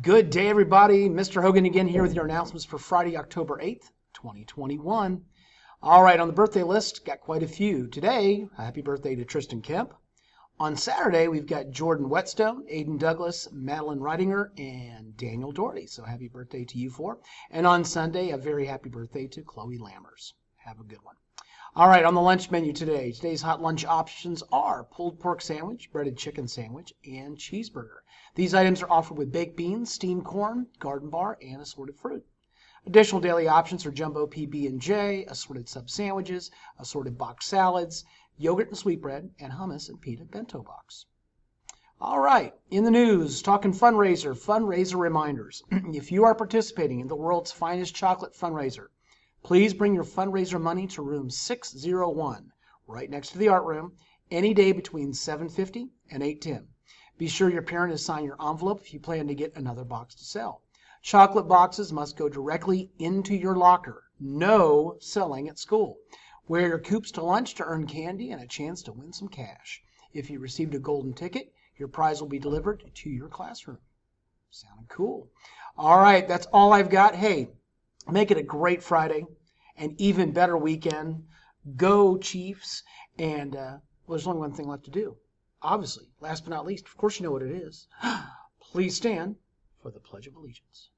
Good day, everybody. Mr. Hogan again here with your announcements for Friday, October 8th, 2021. All right, on the birthday list, got quite a few. Today, happy birthday to Tristan Kemp. On Saturday, we've got Jordan Whetstone, Aiden Douglas, Madeline Ridinger, and Daniel Doherty. So happy birthday to you four. And on Sunday, a very happy birthday to Chloe Lammers. Have a good one. All right, on the lunch menu today, today's hot lunch options are pulled pork sandwich, breaded chicken sandwich, and cheeseburger. These items are offered with baked beans, steamed corn, garden bar, and assorted fruit. Additional daily options are jumbo PB&J, assorted sub sandwiches, assorted box salads, yogurt and sweetbread, and hummus and pita bento box. All right, in the news, talking fundraiser reminders. If you are participating in the world's finest chocolate fundraiser, please bring your fundraiser money to room 601, right next to the art room, any day between 7:50 and 8:10. Be sure your parent has signed your envelope if you plan to get another box to sell. Chocolate boxes must go directly into your locker. No selling at school. Wear your coupes to lunch to earn candy and a chance to win some cash. If you received a golden ticket, your prize will be delivered to your classroom. Sounding cool. All right, that's all I've got. Hey, make it a great Friday, an even better weekend. Go Chiefs. And there's only one thing left to do. Obviously, last but not least, of course you know what it is. Please stand for the Pledge of Allegiance.